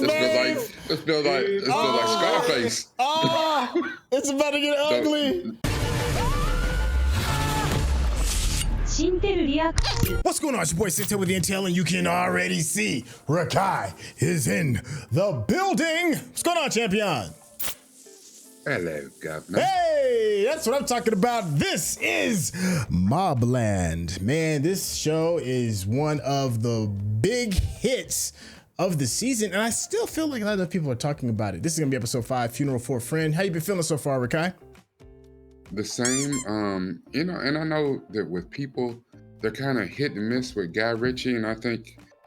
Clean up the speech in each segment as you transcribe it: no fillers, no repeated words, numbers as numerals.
Yes, Maeve. It feels like Scarface. Oh, it's about to get ugly. What's going on? It's your boy Syntell with the Intel, and you can already see Rekkai is in the building. What's going on, champion? Hello, Governor. Hey, that's what I'm talking about. This is MobLand. Man, this show is one of the big hits of the season, and I still feel like a lot of people are talking about it. This is gonna be episode 5, Funeral for a Friend. How you been feeling so far, Rekkai? The same, and I know that with people, they're kind of hit and miss with Guy Ritchie, and I don't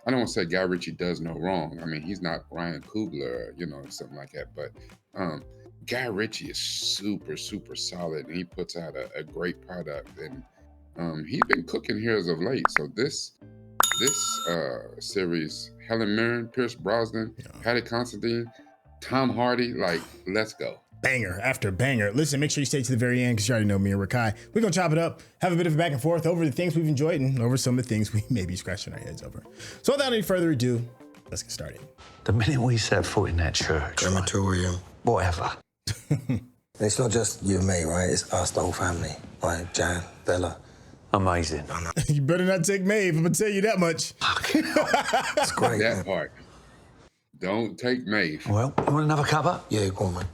want to say Guy Ritchie does no wrong. I mean, he's not Ryan Coogler, something like that, but Guy Ritchie is super, super solid, and he puts out a great product, and he's been cooking here as of late. So this series, Helen Mirren, Brosnan, Paddy Considine, Tom Hardy, like, let's go. Banger after banger. Listen, make sure you stay to the very end because you already know me and Rekkai. We're going to chop it up, have a bit of a back and forth over the things we've enjoyed and over some of the things we may be scratching our heads over. So without any further ado, let's get started. The minute we set foot in that church, crematorium, whatever. It's not just you and me, right? It's us, the whole family. Like Jan, Bella. Amazing. You better not take Maeve, I'm going to tell you that much. It's great. That part. Don't take Maeve. Well, you want another cover? Yeah, go on, man.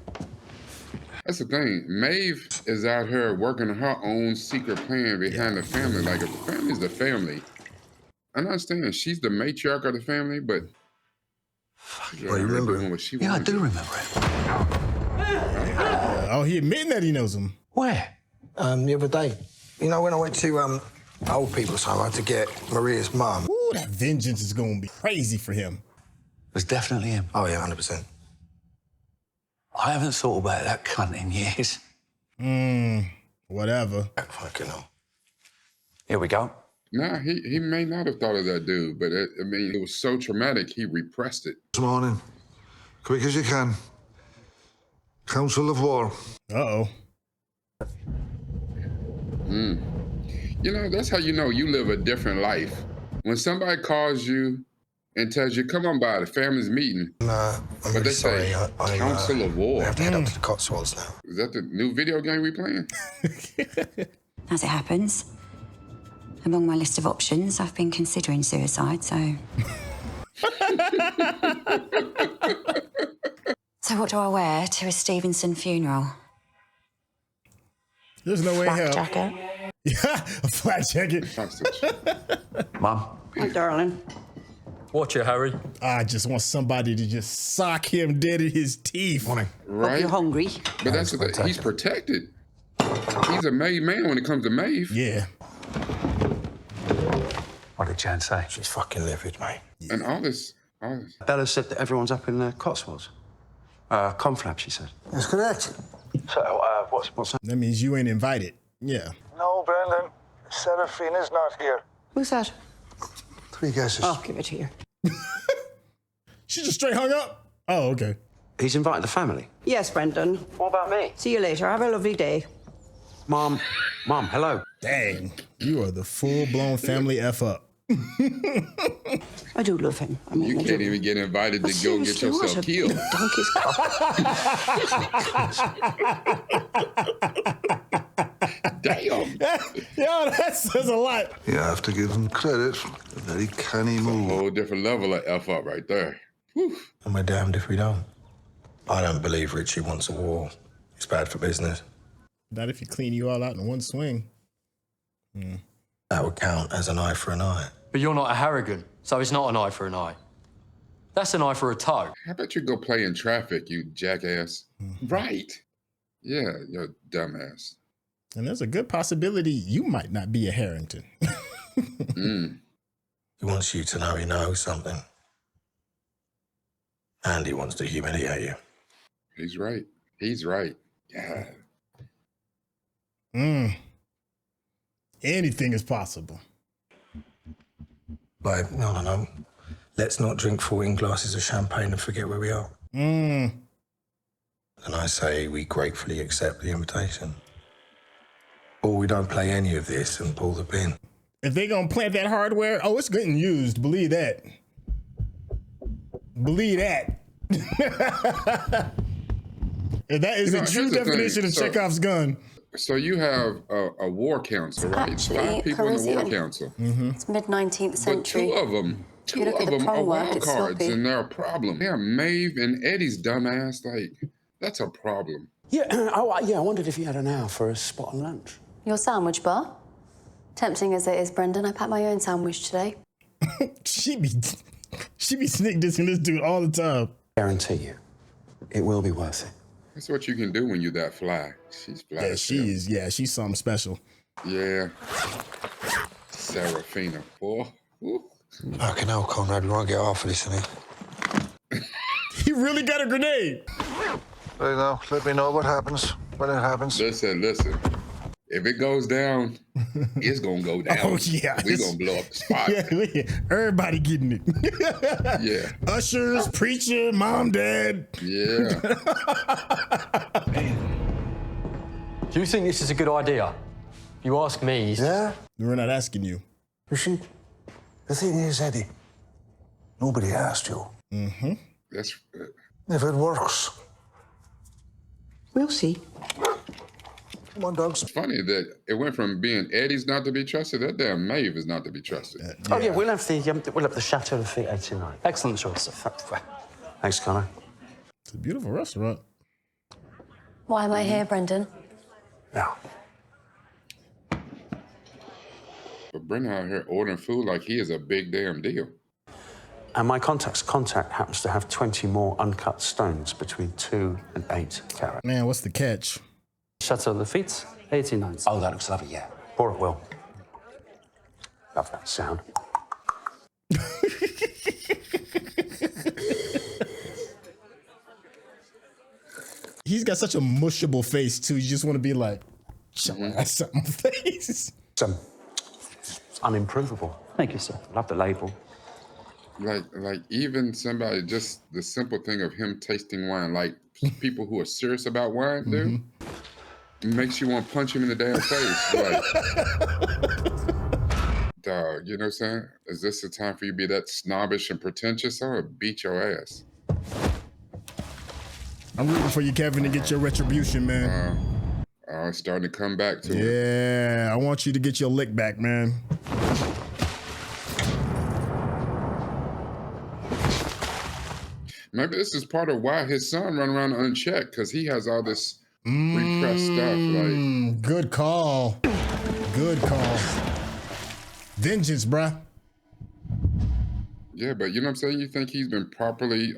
That's the thing. Maeve is out here working her own secret plan behind the family. Like, if the family's the family, I understand she's the matriarch of the family, but you remember what she I do remember it. Oh, he admitting that he knows him. Where? The other day. When I went to old people's home, I had to get Maria's mum. Ooh, that vengeance is going to be crazy for him. It was definitely him. Oh, yeah, 100%. I haven't thought about that cunt in years. Whatever. Fucking hell. Here we go. Nah, he may not have thought of that dude, but it was so traumatic, he repressed it. This morning, quick as you can. Council of War. Uh-oh. That's how you know you live a different life. When somebody calls you and tells you, come on by, the family's meeting. I'm but really they sorry. say, Council of War. We have to head up to the Cotswolds now. Is that the new video game we playing? As it happens, among my list of options, I've been considering suicide, so... So what do I wear to a Stevenson funeral? There's no way hell. Jacket. Yeah, a flat jacket. Mum. Hi, darling. Watch it, Harry. I just want somebody to just sock him dead in his teeth. Morning. Right? Hope you're hungry. But that's the thing. He's protected. He's a made man when it comes to Maeve. Yeah. What did Jan say? She's fucking livid, mate. And all this. Bella said that everyone's up in the Cotswolds. Conflab, she said. That's correct. So, what's that? That means you ain't invited. Yeah. No, Brendan. Seraphina's not here. Who's that? 3 guesses. I'll give it to you. She just straight hung up? Oh, okay. He's invited the family. Yes, Brendan. What about me? See you later. Have a lovely day. Mom, hello. Dang. You are the full-blown family F up. I do love him. I mean, You can't even get invited to go get yourself killed. Donkey's Damn. Yo, that says a lot. You have to give them credit. A very canny A move. whole different level of F up right there. Whew. And we're damned if we don't. I don't believe Richie wants a war. It's bad for business. Not if you clean you all out in one swing. That would count as an eye for an eye. But you're not a Harrigan, so it's not an eye for an eye. That's an eye for a toe. How about you go play in traffic, you jackass? Right. Yeah, you dumbass. And there's a good possibility you might not be a Harrington. He wants you to know he knows something. And he wants to humiliate you. He's right. He's right. Yeah. Anything is possible. Babe, no. Let's not drink 14 glasses of champagne and forget where we are. And I say we gratefully accept the invitation. Or we don't play any of this and pull the pin. If they gonna plant that hardware, oh, it's getting used. Believe that. Believe that. And that is the here's true the thing. definition of Chekhov's gun. So you have a war council, right? So I have people in the war council. It's mid-19th century. But two look of at the them are prong work, wild it's cards, sloppy. and they're a problem. Yeah, Maeve and Eddie's dumbass, like, that's a problem. Yeah, I wondered if you had an hour for a spot on lunch. Your sandwich bar? Tempting as it is, Brendan, I packed my own sandwich today. She be sneak dissing this dude all the time. Guarantee you, it will be worth it. That's what you can do when you're that fly. She's fly. Yeah, as she hell. is. Yeah, she's something special. Yeah. Serafina, boy. Ooh. Fucking hell, Conrad, we won't get half of this, innit? He really got a grenade. Right now, let me know what happens when it happens. Listen. If it goes down, it's gonna go down. Oh, yeah. We're gonna blow up the spot. Yeah, everybody getting it. Yeah. Ushers, preacher, mom, dad. Yeah. Do you think this is a good idea? If you ask me... Yeah? We're not asking you. You see, the thing is, Eddie, nobody asked you. That's If it works, We'll see. come on, dogs. funny that it went from being Eddie's not to be trusted. That damn Maeve is not to be trusted. Oh, yeah, we'll have the Chateau de Fleet 89. Excellent choice. Thanks, Connor. It's a beautiful restaurant. Why am I here, Brendan? Now, But Brennan out here ordering food like he is a big damn deal. and my contact's contact happens to have 20 more uncut stones between 2 and 8 carat. Man, what's the catch? Chateau Lafitte, 89. Oh, that looks lovely, yeah. Pour it well. Love that sound. He's got such a mushable face, too. You just want to be like, shut my ass up my face. It's unimprovable. Thank you, sir. Love the label. Like even somebody, just the simple thing of him tasting wine, like people who are serious about wine do, it makes you want to punch him in the damn face. Like, dog, you know what I'm saying? Is this the time for you to be that snobbish and pretentious, or beat your ass? I'm rooting for you, Kevin, to get your retribution, man. It's starting to come back to him. Yeah, I want you to get your lick back, man. Maybe this is part of why his son run around unchecked, because he has all this repressed stuff. Like, Good call. Good call. Vengeance, bruh. yeah, but you know what I'm saying? You think he's been properly,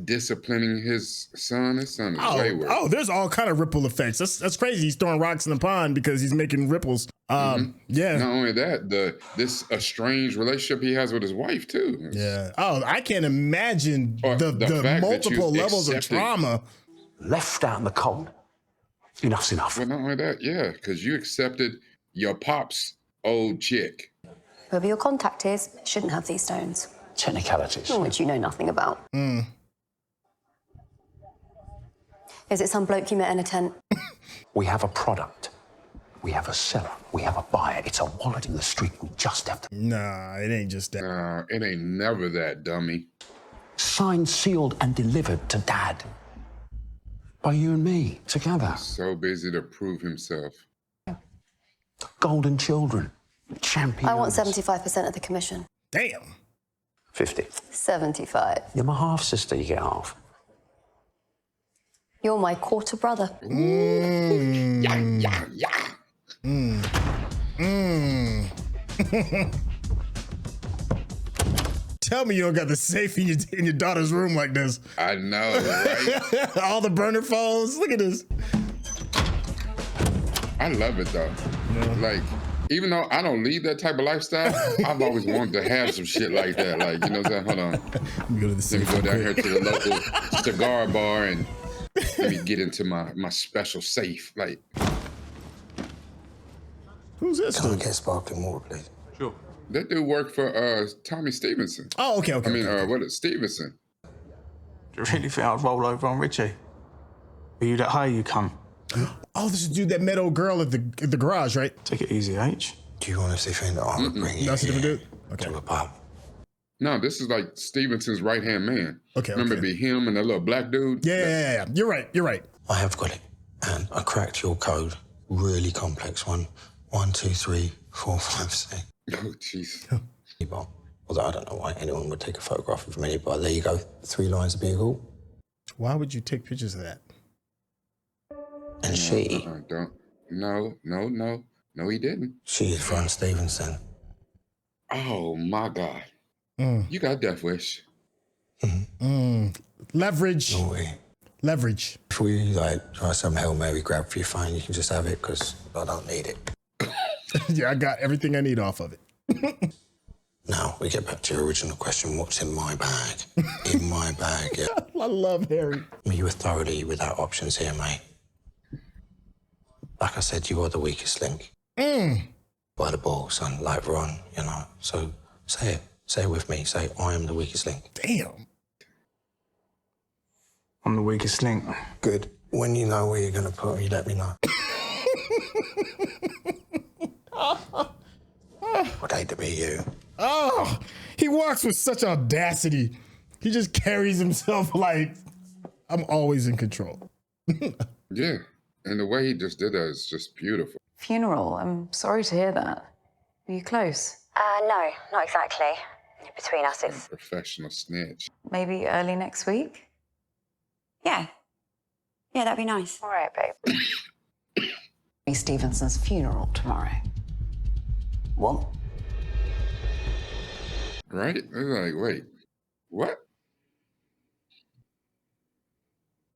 disciplining his son? His son is way worse. Oh, there's all kind of ripple effects. That's crazy. He's throwing rocks in the pond because he's making ripples. Yeah. Not only that, this estranged relationship he has with his wife too. Yeah. Oh, I can't imagine the fact that multiple you levels of accepted- trauma. Left out in the cold. Enough's enough. Well, not only that, yeah, because you accepted your pop's old chick. Whoever your contact is, shouldn't have these stones, Technicalities. which you know nothing about. Is it some bloke you met in a tent? We have a product. We have a seller. We have a buyer. It's a wallet in the street. We just have to Nah, it ain't just that. Nah, it ain't never that, dummy. sign, sealed, and delivered to Dad. By you and me, together. So busy to prove himself. Golden children. Champions. I want 75% of the commission. Damn. 50. 75. You're my half-sister. You get half. You're my quarter brother. Tell me you don't got the safe in your daughter's room like this. I know, right? All the burner phones. Look at this. I love it though. Like, even though I don't lead that type of lifestyle, I've always wanted to have some shit like that. Like, you know what I'm saying? Hold on. Let me go to the Let safe. me go down real here quick. to the local cigar bar and let me get into my special safe. Like, Who's this Can I dude? get sparkling water, please? that dude worked for Tommy Stevenson. Oh, okay. I mean, what is Stevenson? Do you really think I'd roll over on Richie? Are you that high, you cunt? Oh, this is dude that met old girl at the garage, right? Take it easy, H. Do you honestly think that I'm bringing That's a you different dude. Okay. to a pub No, this is like Stevenson's right-hand man. Okay. Remember, Okay. it'd be him and that little black dude? Yeah. You're right. You're right. I have got it. And I cracked your code. Really complex one. 1, 2, 3, 4, 5, 6. Oh, jeez. Although I don't know why anyone would take a photograph of me, but there you go. 3 lines of vehicle. Why would you take pictures of that? And she... Don't. No, he didn't. She is Vron Stevenson. Oh, my God. You got Death Wish. Leverage. No way. Leverage. Before you try some Hail Mary grab for your phone, you can just have it because I don't need it. Yeah, I got everything I need off of it. Now, we get back to your original question. What's in my bag? In my bag, yeah. I love Harry. You were thoroughly without options here, mate. Like I said, you are the weakest link. By the ball, son, like Vron, you know. So say it. Say it with me. Say, I am the weakest link. Damn. I'm the weakest link. Good. When you know where you're going to put me, let me know. Would hate to be you. Oh, he walks with such audacity. He just carries himself like, I'm always in control. Yeah, and the way he just did that is just beautiful. Funeral. I'm sorry to hear that. Were you close? No, not exactly. Between us, it's... Professional snitch. Maybe early next week? Yeah. Yeah, that'd be nice. All right, babe. Stevenson's funeral tomorrow. What? Right? It's like, wait, what?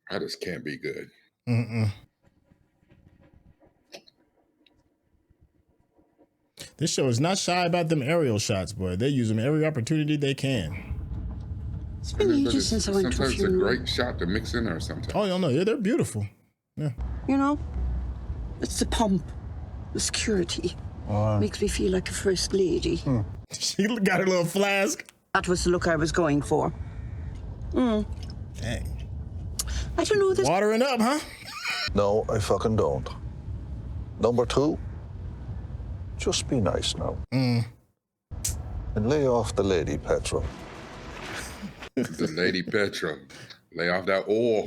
I just can't be good. This show is not shy about them aerial shots, boy. They use them every opportunity they can. It's been ages since I went to a Sometimes it's a funeral. great shot to mix in there sometimes. Oh, no, yeah, they're beautiful. Yeah. You know, it's the pomp, the security. Makes me feel like a first lady. She got her little flask. That was the look I was going for. Dang. I don't know this. Watering up, huh? No, I fucking don't. Number 2, just be nice now. And lay off the lady, Petra. The Lady Petra. Lay off that oil.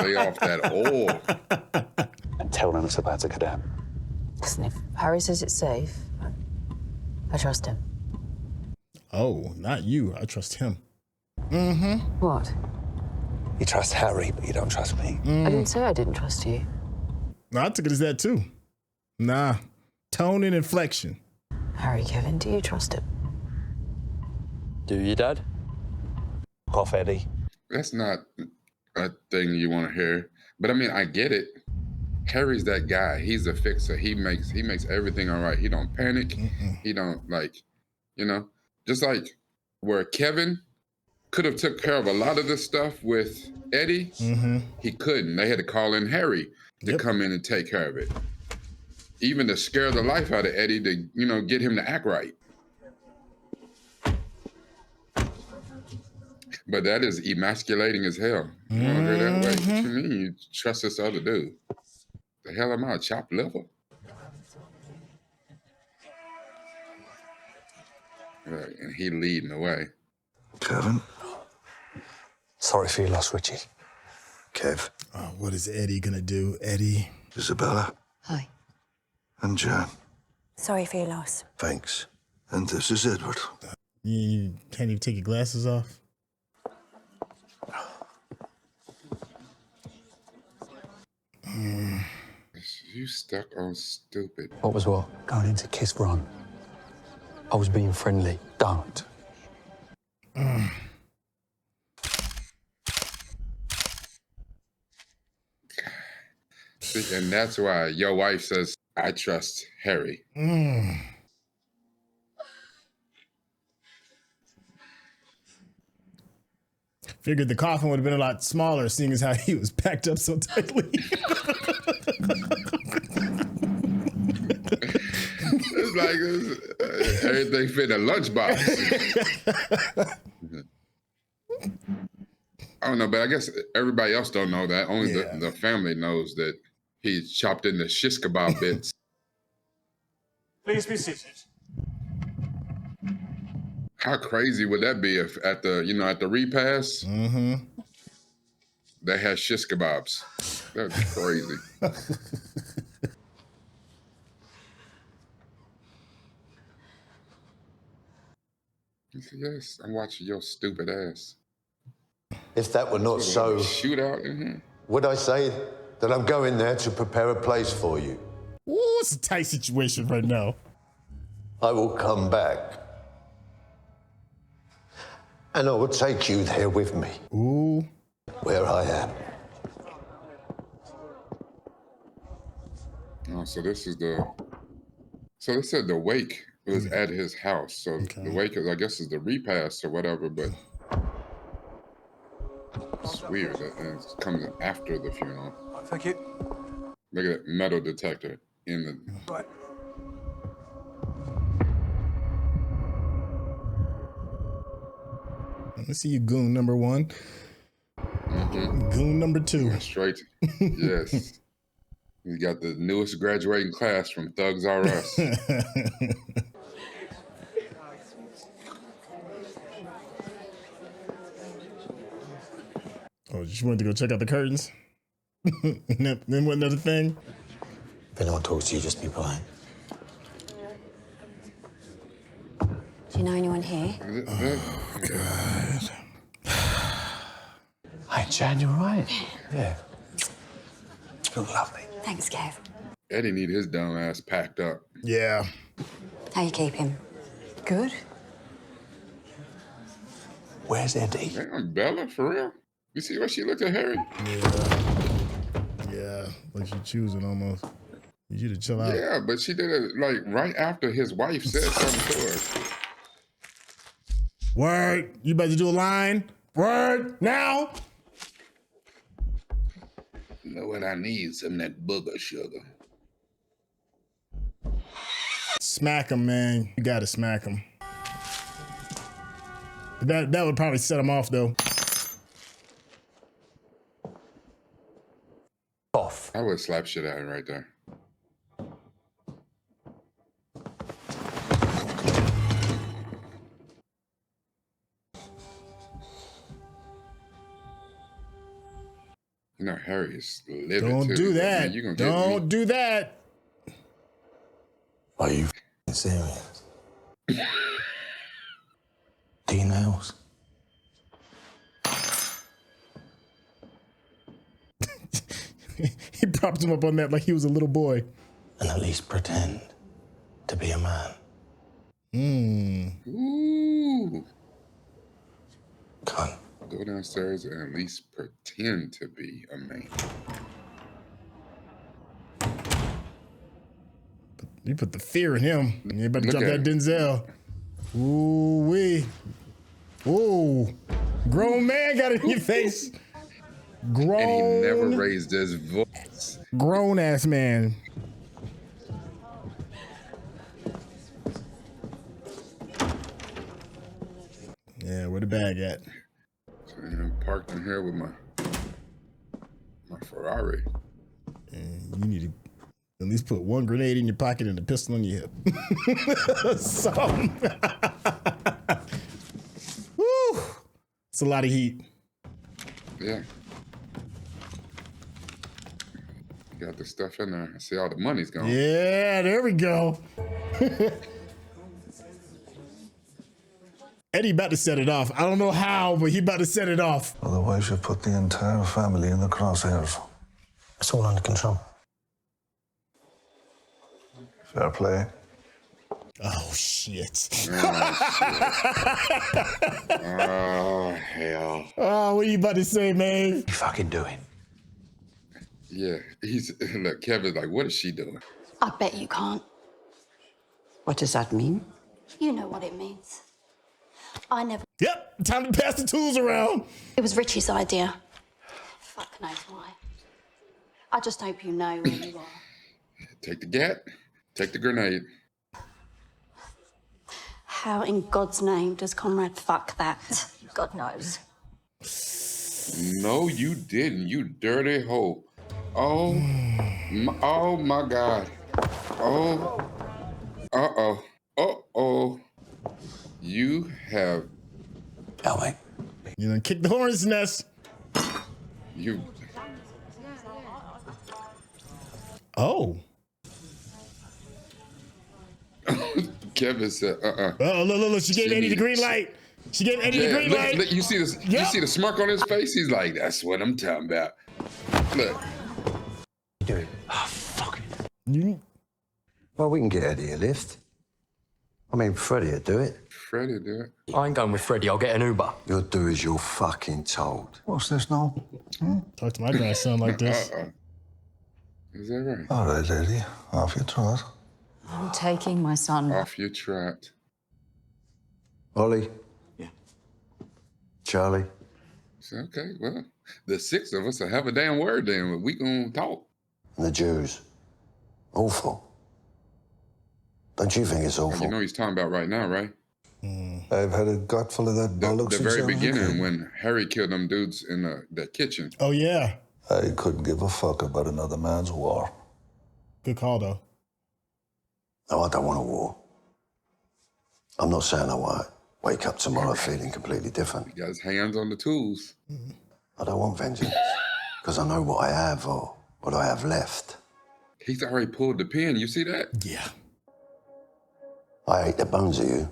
Lay off that oil. And tell them it's about to go down. Listen, if Harry says it's safe, I trust him. Oh, not you. I trust him. What? You trust Harry, but you don't trust me. I didn't say I didn't trust you. No, I took it as that too. Nah. Tone and inflection. Harry, Kevin, do you trust him? Do you, Dad? Off, Eddie. That's not a thing you want to hear. But I mean, I get it. Harry's that guy. He's a fixer. He makes everything all right. He don't panic. He don't just like where Kevin could have took care of a lot of this stuff with Eddie. He couldn't. They had to call in Harry to come in and take care of it. Even to scare the life out of Eddie to, get him to act right. But that is emasculating as hell. You want to hear that way? What you mean you trust this other dude? The hell am I, a chopped liver? Right, and he leading the way. Kevin? Sorry for your loss, Richie. Kev? Oh, what is Eddie gonna do? Eddie? Isabella? Hi. And Jan? Sorry for your loss. Thanks. And this is Edward. You can't even take your glasses off? You stuck on stupid. What was what? Going in to kiss Vron. I was being friendly. Don't. See, and that's why your wife says, I trust Harry. Figured the coffin would have been a lot smaller, seeing as how he was packed up so tightly. It's like everything fit in a lunchbox. I don't know, but I guess everybody else don't know that. Only the family knows that he's chopped into shish kebab bits. Please be seated. How crazy would that be if at the repass, they had shish kebabs? That would be crazy. He said, yes, I'm watching your stupid ass. If that were not so, shootout in here. would I say that I'm going there to prepare a place for you? Ooh, it's a tight situation right now. I will come back. And I will take you there with me. Ooh. Where I am. Oh, so this is the... So they said the wake was at his house. So the wake, I guess, is the repast or whatever, but... It's weird that it comes after the funeral. Thank you. Look at that metal detector in the... Right. Let's see you, goon number 1. Goon number 2. Straight. Yes. You got the newest graduating class from Thugs R Us. Oh, just wanted to go check out the curtains? Then what, another thing? If anyone talks to you, just be polite. Do you know anyone here? Oh, God. Hi, Jan, you all right? Yeah. You look lovely. Thanks, Kev. Eddie need his dumb ass packed up. Yeah. How you keep him? Good. Where's Eddie? Damn, Bella, for real? You see what she looked at Harry? Yeah, like she choosing almost. You to chill out. Yeah, but she did it like right after his wife said something to her. Word, you about to do a line? Word, now? You know what I need? Some of that booger sugar. Smack him, man. You gotta smack him. That would probably set him off, though. Off. I would slap shit out of him right there. You know, Harry is living. Don't do that. Man, you gonna Don't do that. Are you serious? D-nails? He propped him up on that like he was a little boy. And at least pretend to be a man. Ooh. Cunt. Go downstairs and at least pretend to be a man. You put the fear in him. You better Look drop that at Denzel. Ooh wee. Ooh. Grown man got it in your face. Grown. And he never raised his voice. Grown ass man. Yeah, where the bag at? So, I'm parked in here with my Ferrari. And you need to at least put one grenade in your pocket and a pistol on your hip. Something. Woo! It's a lot of heat. Yeah. You got the stuff in there. I see all the money's gone. Yeah, there we go. Eddie about to set it off. I don't know how, but he about to set it off. Otherwise, you put the entire family in the crosshairs. It's all under control. Fair play. Oh, shit. Oh, hell. Oh, what are you about to say, Maeve? What you fucking doing? Yeah, look, Kevin's like, what is she doing? I bet you can't. What does that mean? You know what it means. I never... Yep, time to pass the tools around. It was Richie's idea. Fuck knows why. I just hope you know where you are. Take the gat, take the grenade. How in God's name does Conrad fuck that? God knows. No, you didn't, you dirty hoe. Oh my God. Oh, uh-oh, uh-oh. You have. Help me. You done kick the hornet's nest. You. Oh. Kevin said, Oh, look, she gave Eddie the green light. She gave Eddie the green light. Look, you see this? Yep. You see the smirk on his face? He's like, that's what I'm talking about. Look. You do it. Oh, fuck it. Well, we can get Eddie a lift. I mean, Freddie would do it. Freddie do it. I ain't going with Freddie. I'll get an Uber. You'll do as you're fucking told. What's this now? Talk to my grandson like this. Is that right? All right, Eddie. Off your trot. I'm taking my son. Off your trot. Ollie? Yeah. Charlie? Okay, well, the six of us will have a damn word then. We gonna talk. And the Jews. Awful. Don't you think it's awful? You know he's talking about right now, right? I've had a gut full of that bollocks. The very since I was a beginning kid. when Harry killed them dudes in the kitchen. Oh, yeah. I couldn't give a fuck about another man's war. Good call, though. No, I don't want a war. I'm not saying I won't wake up tomorrow feeling completely different. He got his hands on the tools. I don't want vengeance, because I know what I have or what I have left. He's already pulled the pin. You see that? Yeah. I hate the bones of you,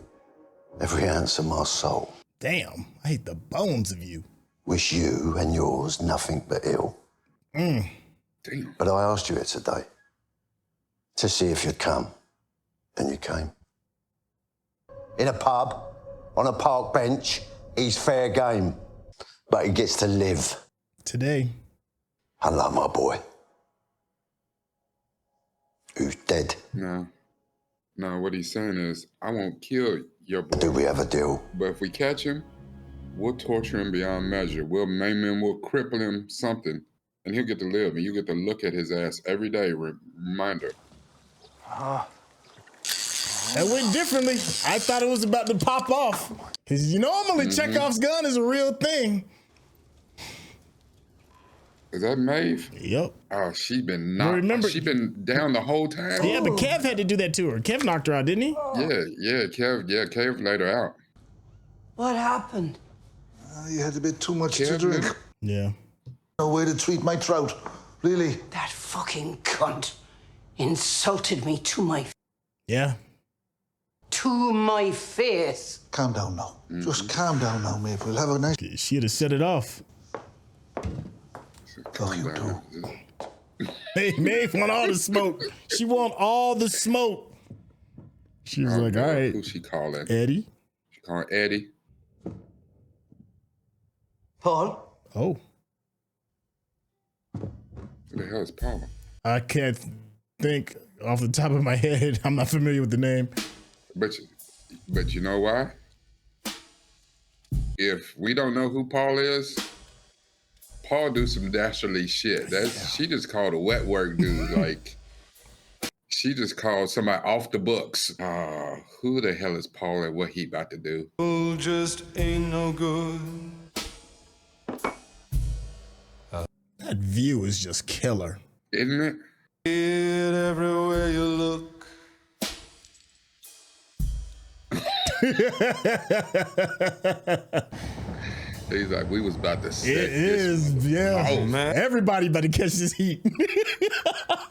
every ounce of my soul. Damn, I hate the bones of you. Wish you and yours nothing but ill. Damn. But I asked you here today to see if you'd come, and you came. In a pub, on a park bench, he's fair game, but he gets to live. Today. Unlike my boy, who's dead. No, what he's saying is, I won't kill your boy. Do we have a deal? But if we catch him, we'll torture him beyond measure. We'll maim him, we'll cripple him, something, and he'll get to live, and you get to look at his ass every day, reminder. That went differently. I thought it was about to pop off. Because normally Chekhov's gun is a real thing. Is that Maeve? Yep. Oh, she been knocked. She been down the whole time. Yeah, but Kev had to do that to her. Kev knocked her out, didn't he? Kev laid her out. What happened? You had a bit too much to drink. Yeah. No way to treat my trout. Really? That fucking cunt insulted me to my Yeah. to my face. Calm down now. Just calm down now, Maeve. We'll have a nice... She'd have set it off. Fuck you, too. Hey, Maeve want all the smoke. She want all the smoke. She was like, all right. Who she calling? Eddie. She calling Eddie. Paul? Oh. Who the hell is Paul? I can't think off the top of my head. I'm not familiar with the name. But you know why? If we don't know who Paul is, Paul do some dastardly shit. She just called a wet work dude. Like, she just called somebody off the books. Who the hell is Paul and what he about to do? Just ain't no good. That view is just killer. Isn't it? Everywhere you look. He's like, we was about to set It is, yeah. Oh, man. Everybody about to catch this heat.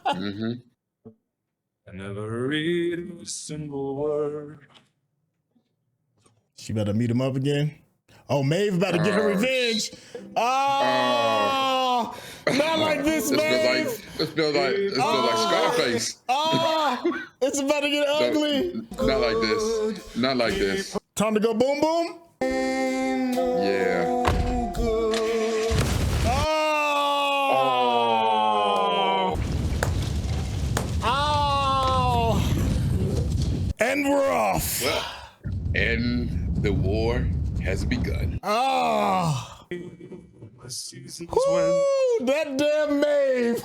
I never read a single word. She better meet him up again. Oh, Maeve about to get her revenge. Oh, not like this, Maeve. This feels like Scarface. Oh, it's about to get ugly. Not like this. Not like this. Time to go boom boom. Yeah. Oh. And we're off. And the war has begun. Oh. Woo, that damn Maeve.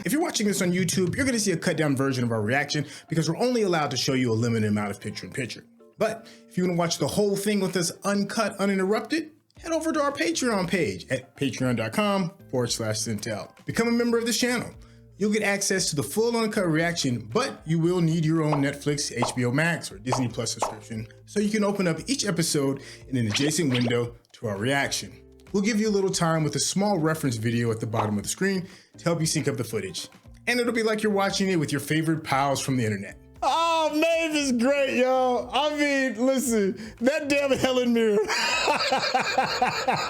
If you're watching this on YouTube, you're going to see a cut down version of our reaction because we're only allowed to show you a limited amount of picture-in-picture. But if you want to watch the whole thing with us uncut, uninterrupted, head over to our Patreon page at patreon.com/Syntell. Become a member of this channel. you'll get access to the full uncut reaction, but you will need your own Netflix, HBO Max, or Disney Plus subscription so you can open up each episode in an adjacent window to our reaction. We'll give you a little time with a small reference video at the bottom of the screen to help you sync up the footage. And it'll be like you're watching it with your favorite pals from the internet. Oh, Maeve is great, yo. I mean, listen, that damn Helen Mirren.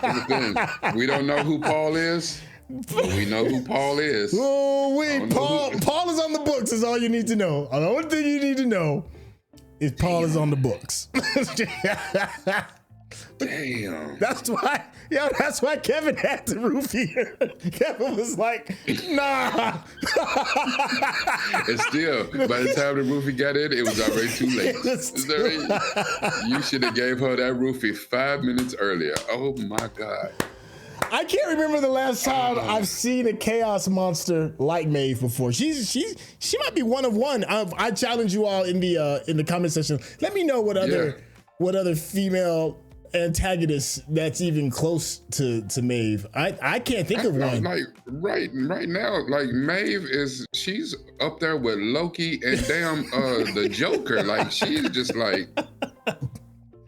Here's the thing. We don't know who Paul is, but we know who Paul is. Oh, wait, Paul is on the books is all you need to know. The only thing you need to know is Paul is on the books. Damn. That's why Kevin had to roofie her. Kevin was like, nah. And still, by the time the roofie got in, it was already too late. You should have gave her that roofie 5 minutes earlier. Oh my God. I can't remember the last time I've seen a chaos monster like Maeve before. She might be one of one. I challenge you all in the comment section. Let me know what other female antagonist that's even close to Maeve. I can't think of one. Like right now, like Maeve she's up there with Loki and damn the Joker. Like she's just like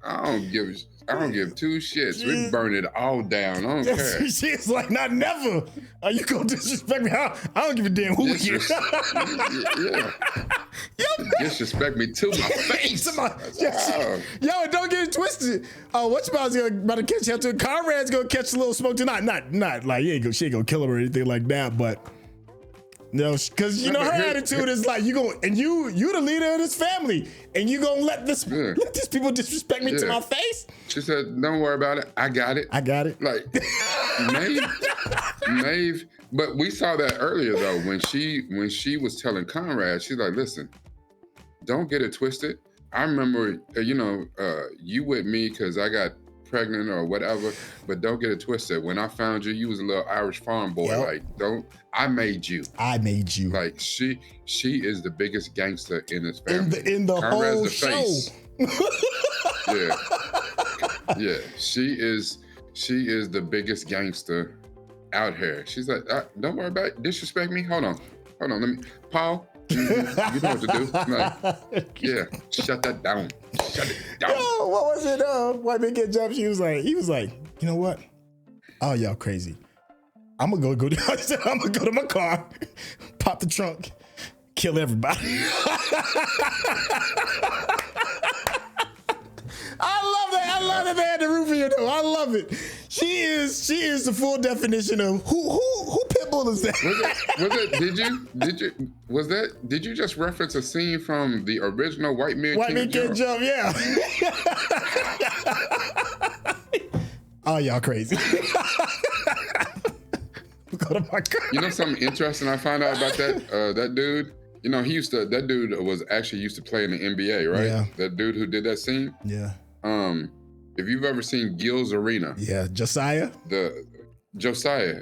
I don't give two shits. We burn it all down. I don't care. She's like, not never. Are you gonna disrespect me? I don't give a damn who you are. Disrespect me to my face. Yo, don't get it twisted. What's about to catch up to? Conrad's gonna catch a little smoke tonight. Not like she ain't gonna kill him or anything like that, but no, because you know her attitude is like you the leader of this family, and you gonna let these people disrespect me to my face. She said, "Don't worry about it. I got it. Like Maeve, but we saw that earlier though when she was telling Conrad, she's like, "Listen, don't get it twisted. I remember, you with me because I got pregnant or whatever, but don't get it twisted. When I found you, you was a little Irish farm boy. Like, I made you. Like, she is the biggest gangster in this family. In the Conrad's whole the show. face. Yeah. She is the biggest gangster out here. She's like, don't worry about it. Disrespect me. Hold on. Let me, Paul. You know what to do. Like, yeah, shut that down. Shut it down. Yo, what was it? White man get jumped. He was like, you know what? Oh, y'all crazy. I'm gonna go to my car, pop the trunk, kill everybody. I love that they had the roofie though. I love it. She is the full definition of who Pitbull is that? Did you just reference a scene from the original White Men Can't Jump? Yeah. Oh, y'all crazy. Go to my car. You know something interesting I found out about that dude? You know, that dude was actually used to play in the NBA, right? Yeah. That dude who did that scene? Yeah. If you've ever seen Gil's Arena. Yeah, Josiah,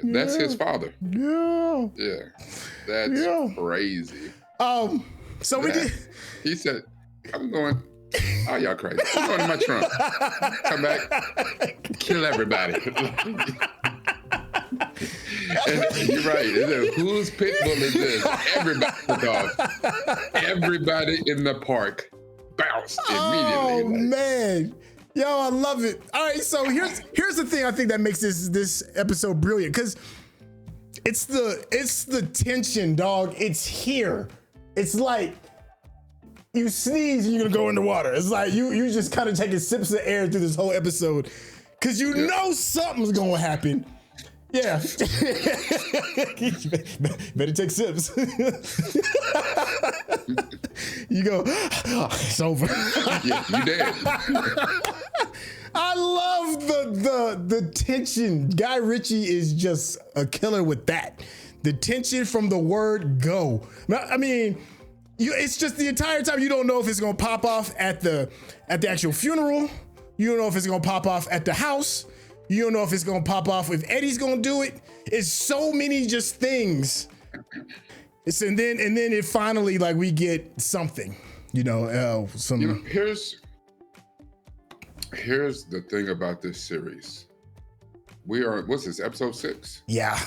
that's his father. Yeah. Yeah. That's crazy. So we did. He said, I'm going, oh, y'all crazy. I'm going to my trunk. Come back, kill everybody. And you're right. Whose pit bull is this? Everybody in the park bounced immediately. Oh, man. Yo, I love it. All right, so here's the thing I think that makes this episode brilliant, because it's the tension, dog. It's here. It's like you sneeze and you're gonna go underwater. It's like you just kind of taking sips of air through this whole episode, because you know something's gonna happen. Yeah. Better take sips. You go, it's over. Yeah, you dead. I love the tension. Guy Ritchie is just a killer with that. The tension from the word go. I mean, it's just the entire time you don't know if it's gonna pop off at the actual funeral. You don't know if it's gonna pop off at the house. You don't know if it's gonna pop off if Eddie's gonna do it. It's so many just things. And then it finally, like, we get something. Here's the thing about this series. We are, what's this, episode 6? Yeah.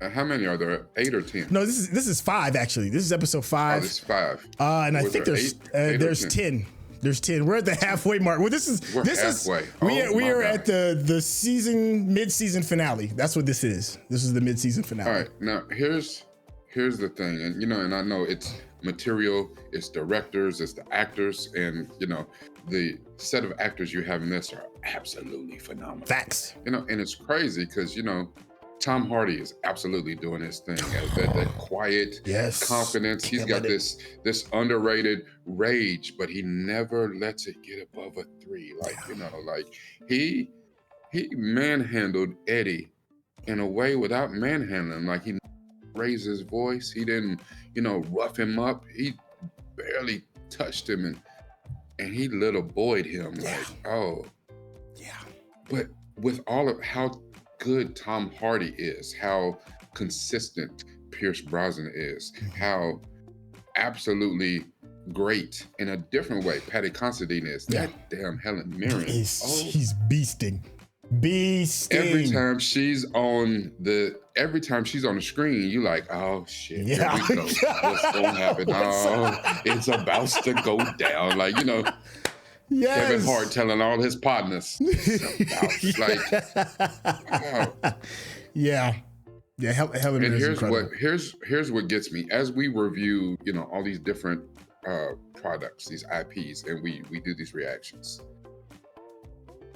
How many are there? 8 or 10? No, this is 5 actually. This is episode 5. Oh, this is 5. And I Was think there there's 10. There's 10. We're at the halfway mark. Well, this is halfway. We are at the season mid-season finale. That's what this is. This is the mid-season finale. All right. Now here's the thing, and and I know it's material, it's directors, it's the actors, and the set of actors you have in this are absolutely phenomenal. Facts. And it's crazy because Tom Hardy is absolutely doing his thing. That quiet confidence. He's got this underrated rage, but he never lets it get above a 3. He manhandled Eddie in a way without manhandling. Like he raised his voice. He didn't, rough him up. He barely touched him and he little boyed him. But with all of how good Tom Hardy is, how consistent Pierce Brosnan is, how absolutely great in a different way Paddy Considine is. That damn Helen Mirren. He's beasting. Every time she's on the screen, you like, oh shit, here we go. What's gonna happen? Oh, it's about to go down. Kevin Hart telling all his partners. Helen Mirren's incredible. Here's what gets me as we review, all these different products, these IPs, and we do these reactions.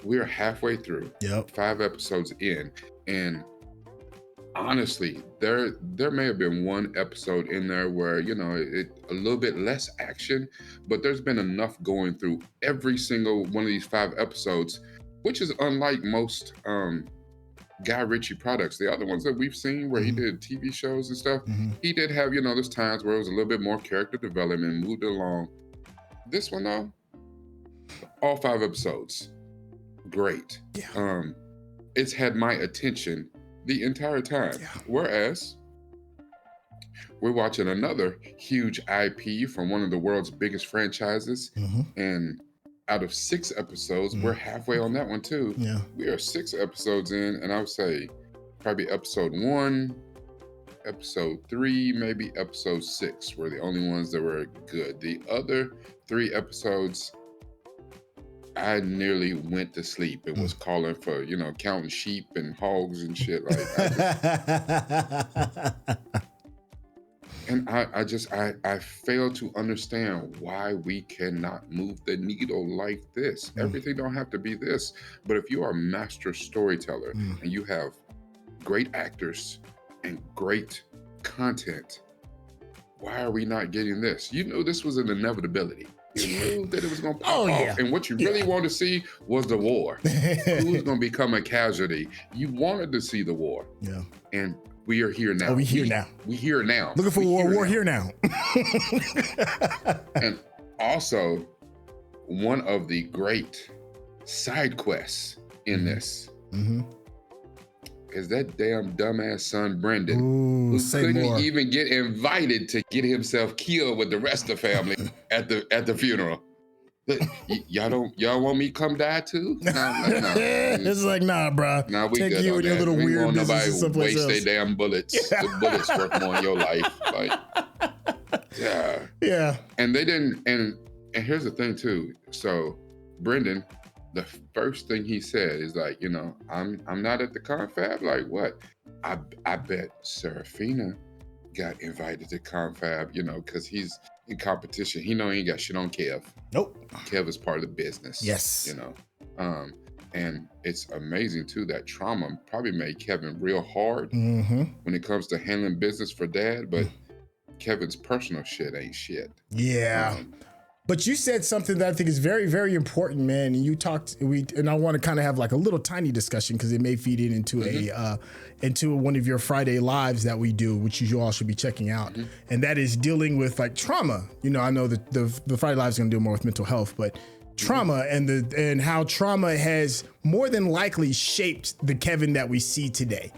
We're halfway through, 5 episodes in, and honestly, there may have been one episode in there where it a little bit less action, but there's been enough going through every single one of these 5 episodes, which is unlike most Guy Ritchie products. The other ones that we've seen where he did TV shows and stuff, he did have there's times where it was a little bit more character development, moved along. This one though, all 5 episodes, great. It's had my attention the entire time. Whereas we're watching another huge IP from one of the world's biggest franchises, and out of 6 episodes, we're halfway on that one too. We are 6 episodes in, and I would say probably episode 1, episode 3, maybe episode 6 were the only ones that were good. The other 3 episodes, I nearly went to sleep and was calling for, counting sheep and hogs and shit. And I fail to understand why we cannot move the needle like this. Everything don't have to be this. But if you are a master storyteller and you have great actors and great content, why are we not getting this? You knew this was an inevitability. You knew that it was going to pop off. And what you really wanted to see was the war. Who's going to become a casualty? You wanted to see the war. And we are here now. We here now. We here now. Looking for war here now. And also, one of the great side quests in this is that damn dumbass son Brendan, who couldn't even get invited to get himself killed with the rest of the family at the funeral. Y'all want me to come die too? No. It's like, nah, bro. Nah, we take good you and your little weird business someplace else. Waste their damn bullets. The bullets worth more in your life. Yeah. And they didn't. And here's the thing too. So Brendan, the first thing he said is like, I'm not at the confab. Like what? I bet Serafina got invited to confab, because he's in competition. He ain't got shit on Kev. Nope. Kev is part of the business. Yes. And it's amazing too that trauma probably made Kevin real hard when it comes to handling business for dad, but Kevin's personal shit ain't shit. Yeah. But you said something that I think is very, very important, man. And you talked, and I want to kind of have like a little tiny discussion because it may feed into into one of your Friday lives that we do, which you all should be checking out. And that is dealing with like trauma. I know that the Friday live is going to deal more with mental health, but trauma and how trauma has more than likely shaped the Kevin that we see today.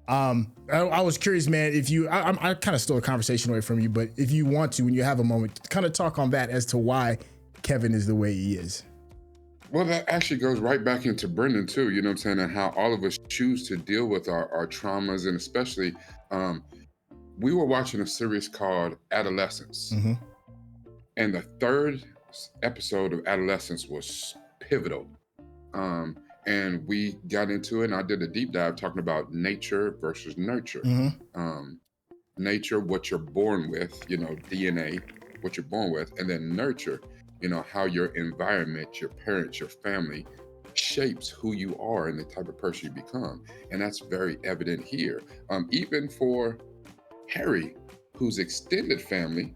I was curious, man, if you, I kind of stole a conversation away from you, but if you want to, when you have a moment, kind of talk on that as to why Kevin is the way he is. Well, that actually goes right back into Brendan too, you know what I'm saying? And how all of us choose to deal with our traumas, and especially We were watching a series called Adolescence, and the third episode of Adolescence was pivotal. And we got into it, and I did a deep dive talking about nature versus nurture. Nature, what you're born with, you know, DNA, what you're born with, and then nurture, you know, how your environment, your parents, your family shapes who you are and the type of person you become. And that's very evident here. Even for Harry, whose extended family,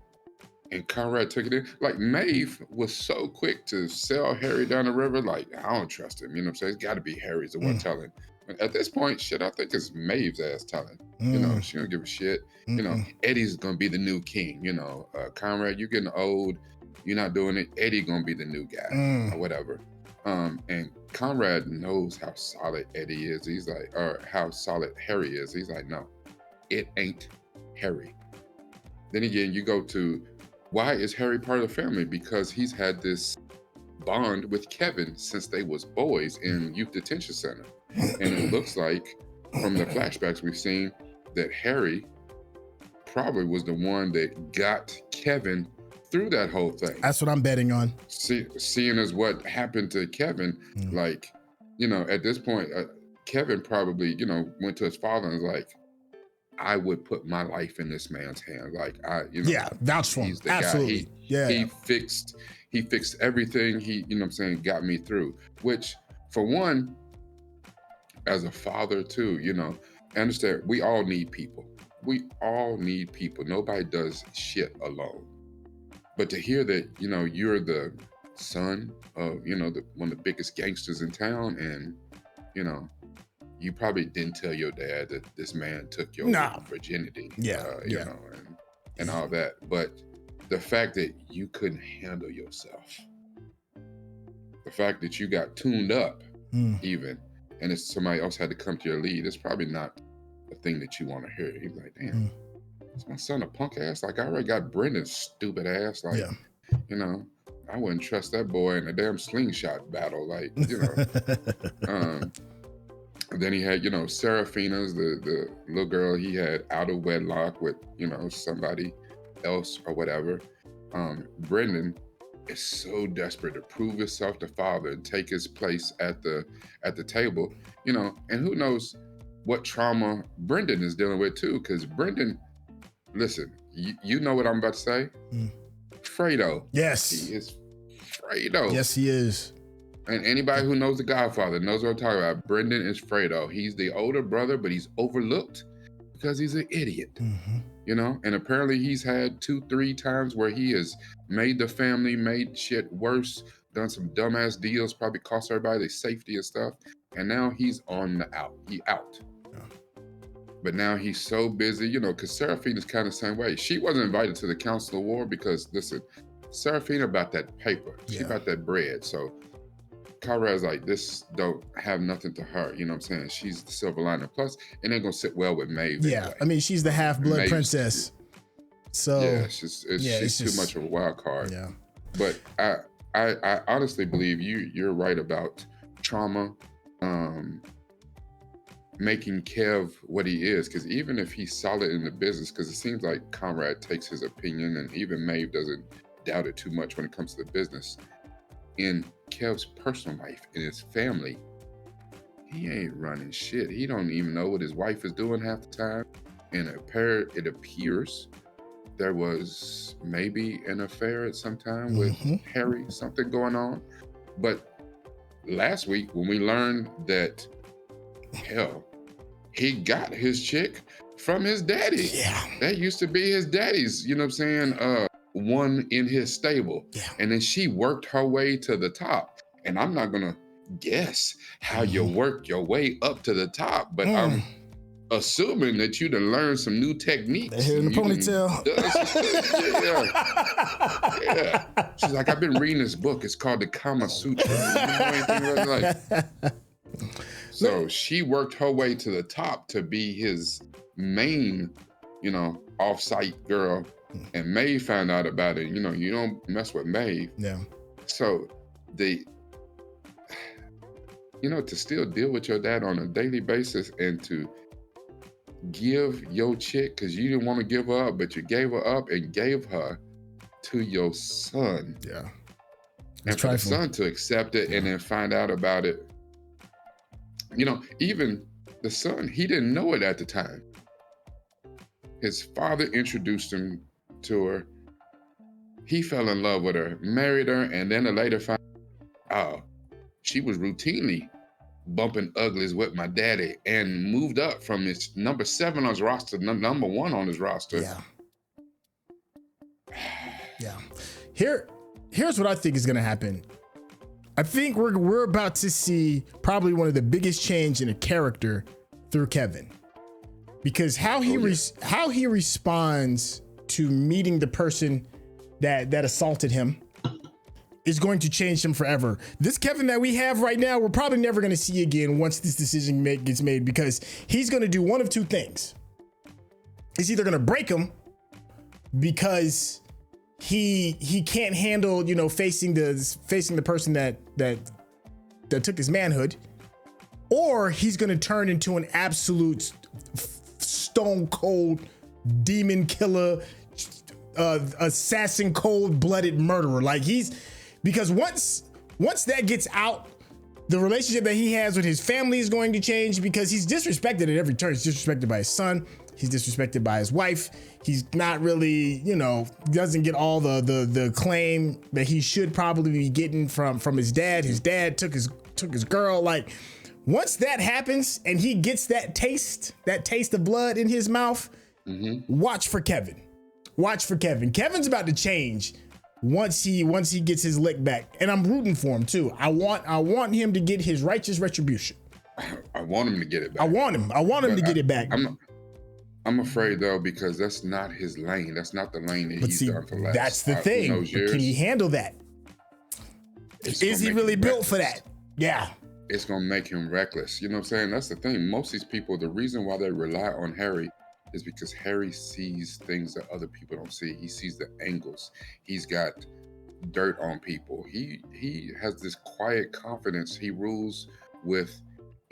and Conrad took it in, like Maeve was so quick to sell Harry down the river, like, I don't trust him, you know what I'm saying? It's gotta be Harry's the one telling. At this point, shit, I think it's Maeve's ass telling. You know, she don't give a shit. You know, Eddie's gonna be the new king. You know, Conrad, you're getting old. You're not doing it. Eddie gonna be the new guy or whatever. And Conrad knows how solid Eddie is. He's like, or how solid Harry is. He's like, no, it ain't Harry. Then again, you go to, why is Harry part of the family? Because he's had this bond with Kevin since they was boys in youth detention center. And it looks like from the flashbacks we've seen that Harry probably was the one that got Kevin through that whole thing. That's what I'm betting on. Seeing as what happened to Kevin, like, you know, at this point, Kevin probably, you know, went to his father and was like, I would put my life in this man's hands. Like, you know, vouch for him. He's the Absolutely. guy. He fixed everything. He, you know what I'm saying, got me through. Which, for one, as a father too, you know, understand, we all need people. We all need people. Nobody does shit alone. But to hear that, you know, you're the son of, you know, one of the biggest gangsters in town, and, you know, you probably didn't tell your dad that this man took your virginity, you know, and all that. But the fact that you couldn't handle yourself, the fact that you got tuned up even, and if somebody else had to come to your lead, it's probably not a thing that you want to hear. You're like, damn, is my son a punk ass? Like, I already got Brendan's stupid ass. Like, you know, I wouldn't trust that boy in a damn slingshot battle. Like, you know. Then he had, you know, Seraphina's, the little girl he had out of wedlock with, you know, somebody else or whatever. Brendan is so desperate to prove himself to father and take his place at the table, you know, and who knows what trauma Brendan is dealing with too, because Brendan, listen, you know what I'm about to say? Fredo. Yes. He is Fredo. Yes, he is. And anybody who knows The Godfather knows what I'm talking about. Brendan is Fredo. He's the older brother, but he's overlooked because he's an idiot. You know, and apparently he's had 2-3 times where he has made the family, made shit worse, done some dumbass deals, probably cost everybody their safety and stuff. And now he's on the out. He out. But now he's so busy, you know, because Seraphina's kind of the same way. She wasn't invited to the Council of War because, listen, Seraphina about that paper. She about that bread. So Conrad's like, this don't have nothing to her. You know what I'm saying? She's the silver lining. Plus, it ain't gonna sit well with Maeve. Yeah, anyway. I mean, she's the half-blood princess. So yeah, she's too much of a wild card. Yeah. But I honestly believe you're right about trauma making Kev what he is, because even if he's solid in the business, because it seems like Conrad takes his opinion, and even Maeve doesn't doubt it too much when it comes to the business. In Kev's personal life, in his family, he ain't running shit. He don't even know what his wife is doing half the time. And it appears there was maybe an affair at some time with Harry, something going on. But last week, when we learned that, hell, he got his chick from his daddy. Yeah. That used to be his daddy's, you know what I'm saying? One in his stable. Yeah. And then she worked her way to the top. And I'm not gonna guess how you work your way up to the top, but I'm assuming that you done learned some new techniques. They hit in the ponytail. Yeah. She's like, I've been reading this book. It's called the Kama Sutra. You know anything about it? Like, so she worked her way to the top to be his main, you know, off-site girl. And Maeve found out about it. You know, you don't mess with Maeve. Yeah. So you know, to still deal with your dad on a daily basis and to give your chick because you didn't want to give her up, but you gave her up and gave her to your son. Yeah. And for the son to accept it and then find out about it. You know, even the son, he didn't know it at the time. His father introduced him to her. He fell in love with her, married her, and then later found out she was routinely bumping uglies with my daddy and moved up from his number 7 on his roster to number 1 on his roster. Yeah. Yeah. Here's what I think is going to happen. I think we're about to see probably one of the biggest change in a character through Kevin, because how he responds to meeting the person that assaulted him is going to change him forever. This Kevin that we have right now, we're probably never going to see again once this decision gets made, because he's going to do one of two things. He's either going to break him because he can't handle, you know, facing the person that took his manhood, or he's going to turn into an absolute stone cold demon killer, assassin, cold-blooded murderer. Like because once that gets out, the relationship that he has with his family is going to change, because he's disrespected at every turn. He's disrespected by his son. He's disrespected by his wife. He's not really, you know, doesn't get all the claim that he should probably be getting from his dad. His dad took his girl. Like, once that happens and he gets that taste of blood in his mouth, watch for Kevin. Watch for Kevin. Kevin's about to change once he gets his lick back, and I'm rooting for him too. I want him to get his righteous retribution. I want him to get it back. I want him to get it back. I'm afraid though, because that's not his lane. That's not the lane that he's done for last. That's the thing. Can he handle that? Is he really built for that? Yeah. It's gonna make him reckless. You know what I'm saying? That's the thing. Most of these people, the reason why they rely on Harry is because Harry sees things that other people don't see. He sees the angles. He's got dirt on people. He has this quiet confidence. He rules with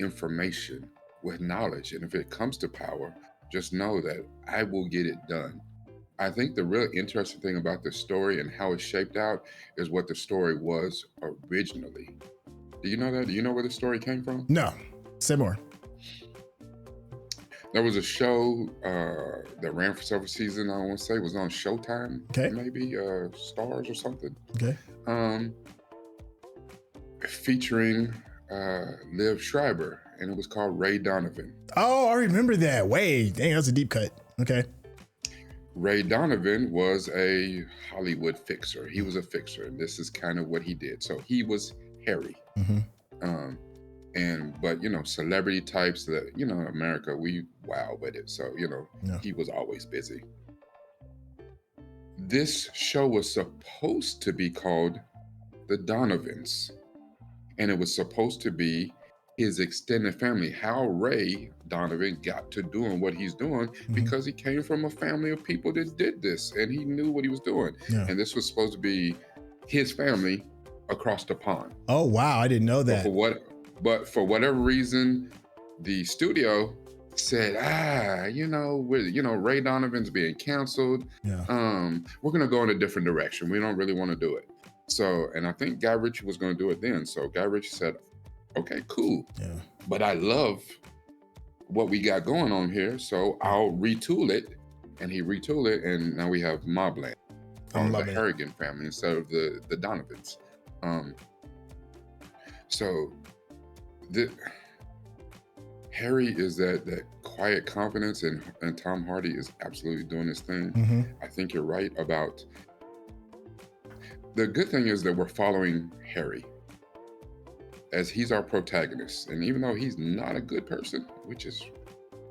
information, with knowledge. And if it comes to power, just know that I will get it done. I think the real interesting thing about this story and how it's shaped out is what the story was originally. Do you know that? Do you know where the story came from? No. Say more. There was a show that ran for several seasons. I want to say it was on Showtime. Okay. Maybe Stars or something. Okay. Featuring Liv Schreiber, and it was called Ray Donovan. Oh, I remember that. Wait, dang, that's a deep cut. Okay. Ray Donovan was a Hollywood fixer. He was a fixer, and this is kind of what he did. So he was Harry. But you know, celebrity types that, you know, in America, we wow with it. So, you know, he was always busy. This show was supposed to be called The Donovans, and it was supposed to be his extended family, how Ray Donovan got to doing what he's doing, because he came from a family of people that did this, and he knew what he was doing. And this was supposed to be his family across the pond. Oh, wow. I didn't know that. But for whatever reason, the studio said, Ray Donovan's being canceled. We're going to go in a different direction. We don't really want to do it. So, and I think Guy Ritchie was going to do it then. So Guy Ritchie said, okay, cool. But I love what we got going on here, so I'll retool it. And he retooled it, and now we have MobLand, the Harrigan family instead of the Donovans. Harry is that quiet confidence, and Tom Hardy is absolutely doing his thing. I think you're right about the good thing is that we're following Harry as he's our protagonist, and even though he's not a good person, which is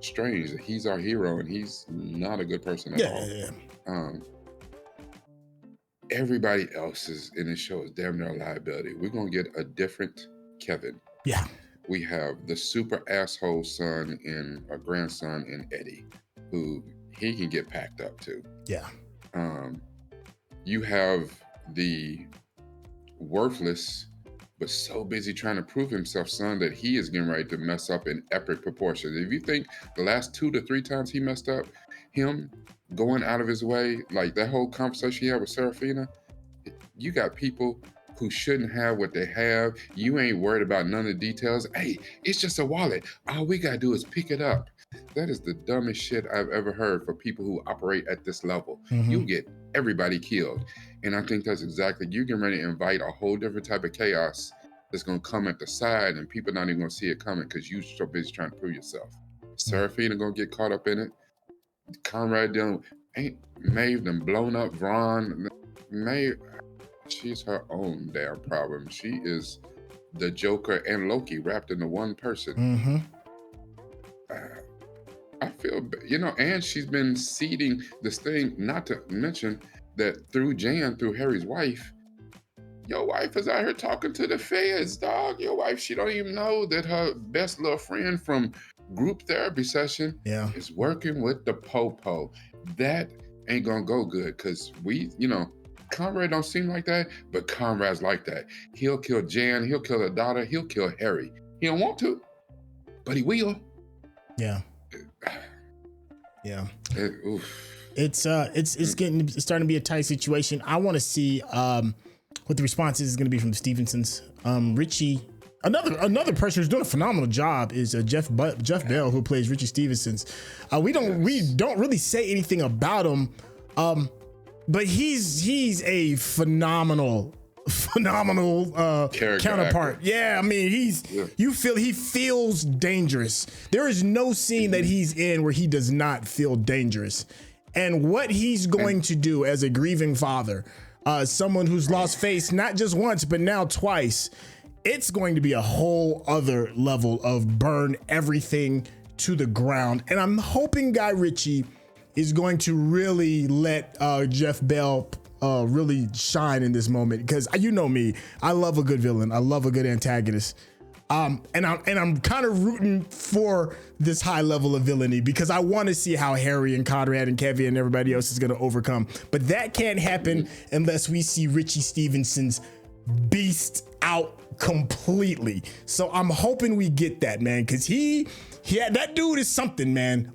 strange that he's our hero and he's not a good person at all. Everybody else is in this show is damn near a liability. We're gonna get a different Kevin. Yeah. We have the super asshole son and a grandson in Eddie, who he can get packed up too. Yeah. You have the worthless was so busy trying to prove himself, son, that he is getting ready to mess up in epic proportions. If you think the last 2 to 3 times he messed up, him going out of his way, like that whole conversation he had with Serafina, you got people who shouldn't have what they have. You ain't worried about none of the details. Hey, it's just a wallet. All we gotta do is pick it up. That is the dumbest shit I've ever heard for people who operate at this level. You get everybody killed. And I think that's exactly, you're getting ready to invite a whole different type of chaos that's gonna come at the side, and people not even gonna see it coming because you're so busy trying to prove yourself. Serafina gonna get caught up in it. Conrad dealing with, ain't Maeve done blown up Vron. Maeve, she's her own damn problem. She is the Joker and Loki wrapped into one person. I feel, and she's been seeding this thing, not to mention that through Jan, through Harry's wife, your wife is out here talking to the feds, dog. Your wife, she don't even know that her best little friend from group therapy session is working with the popo. That ain't gonna go good because Conrad don't seem like that, but Conrad's like that. He'll kill Jan, he'll kill her daughter, he'll kill Harry. He don't want to, but he will. Yeah. It's starting to be a tight situation. I want to see what the response is going to be from the Stevensons. Richie, another person who's doing a phenomenal job is Geoff Bell, who plays Richie Stevenson. We don't really say anything about him, but he's a phenomenal counterpart. Actor. Yeah, I mean, you feel he feels dangerous. There is no scene that he's in where he does not feel dangerous. And what he's going to do as a grieving father, someone who's lost face not just once but now twice, it's going to be a whole other level of burn everything to the ground. And I'm hoping Guy Ritchie is going to really let Geoff Bell really shine in this moment, because you know me, I love a good villain, I love a good antagonist, and I'm kind of rooting for this high level of villainy because I want to see how Harry and Conrad and Kevin and everybody else is going to overcome. But that can't happen unless we see Richie Stevenson's beast out completely. So I'm hoping we get that, man, because that dude is something, man.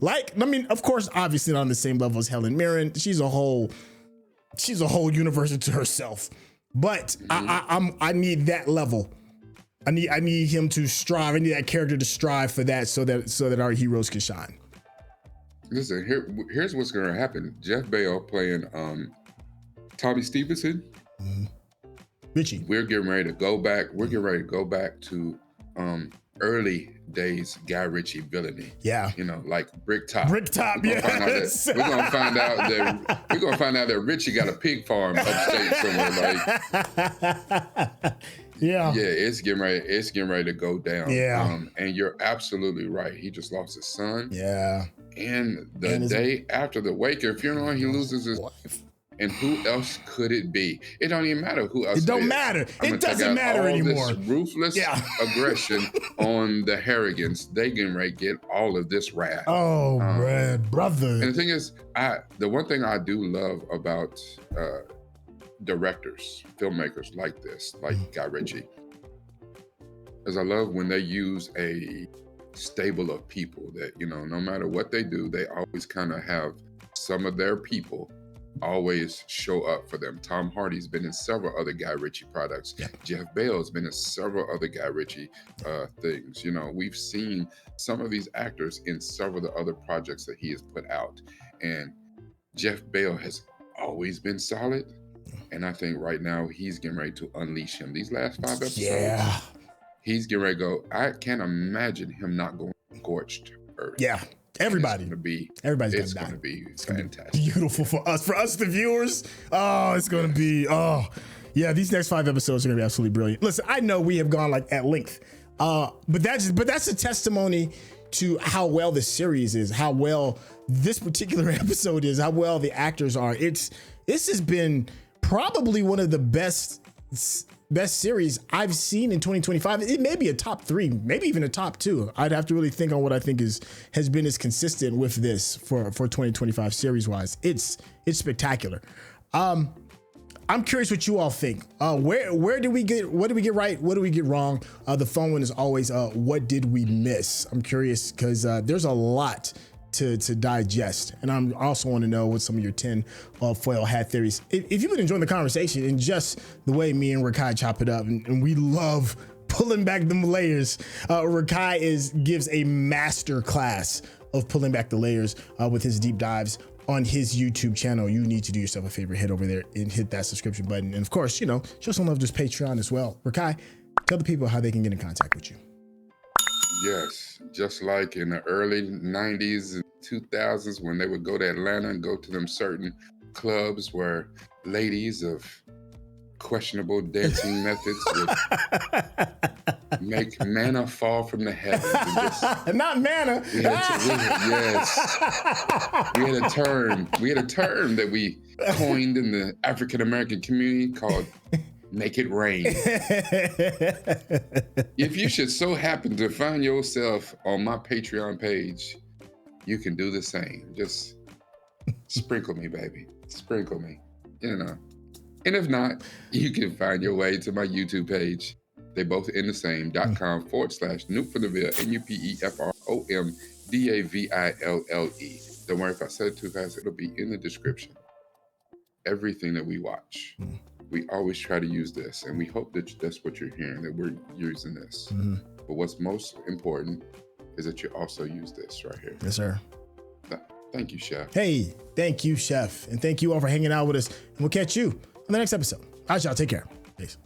Of course, obviously not on the same level as Helen Mirren. She's a whole universe into herself, but I need that level. I need him to strive. I need that character to strive for that, so that our heroes can shine. Listen, here's what's going to happen. Geoff Bell playing Tommy Stevenson. Richie. We're getting ready to go back. We're getting ready to go back to early days Guy Ritchie villainy. Yeah. Like Brick Top. Yes. We're gonna find out that Richie got a pig farm upstate somewhere. Yeah, it's getting ready to go down. Yeah. And you're absolutely right. He just lost his son. Yeah. And the day after the wake and funeral, he loses his wife. And who else could it be? It don't even matter who else. It don't matter. It doesn't matter anymore. This ruthless aggression on the Harrigans. They getting ready to get all of this wrath. Oh, man, brother. And the thing is, the one thing I do love about directors, filmmakers like this, like Guy Ritchie, is I love when they use a stable of people that, no matter what they do, they always kind of have some of their people always show up for them. Tom Hardy's been in several other Guy Ritchie products. Yeah. Geoff Bell's been in several other Guy Ritchie things. We've seen some of these actors in several of the other projects that he has put out. And Geoff Bell has always been solid. And I think right now he's getting ready to unleash him. These last 5 episodes, he's getting ready to go. I can't imagine him not going scorched earth. Yeah. Everybody's going to be fantastic. Beautiful for us, the viewers. Oh, it's going to be, these next 5 episodes are going to be absolutely brilliant. Listen, I know we have gone at length, but that's a testimony to how well this series is, how well this particular episode is, how well the actors are. This has been probably one of the best series I've seen in 2025. It may be a top 3, maybe even a top 2. I'd have to really think on what I think has been as consistent with this for 2025 series wise. It's spectacular. I'm curious what you all think. Where did we get, what did we get right? What did we get wrong? The fun one is always, what did we miss? I'm curious because there's a lot to digest. And I'm also want to know what some of your 10 foil hat theories. If you've been enjoying the conversation and just the way me and Rekkai chop it up, and we love pulling back them layers. Rekkai gives a master class of pulling back the layers with his deep dives on his YouTube channel. You need to do yourself a favor, head over there and hit that subscription button. And of course, you know, show some love to his Patreon as well. Rekkai, tell the people how they can get in contact with you. Yes, just like in the early 90s and 2000s when they would go to Atlanta and go to them certain clubs where ladies of questionable dancing methods would make manna fall from the heavens. And just, not manna. We had a term that we coined in the African American community called "make it rain." If you should so happen to find yourself on my Patreon page, you can do the same. Just sprinkle me, baby. Sprinkle me. You know. And if not, you can find your way to my YouTube page. They both in the same .com/Newfoundlandville, NUPEFROMDAVILLE. Don't worry if I said it too fast, it'll be in the description. Everything that we watch, we always try to use this, and we hope that that's what you're hearing, that we're using this. But what's most important is that you also use this right here. Yes, sir. Thank you, Chef. Hey, thank you, Chef. And thank you all for hanging out with us. And we'll catch you on the next episode. All right, y'all. Take care. Peace.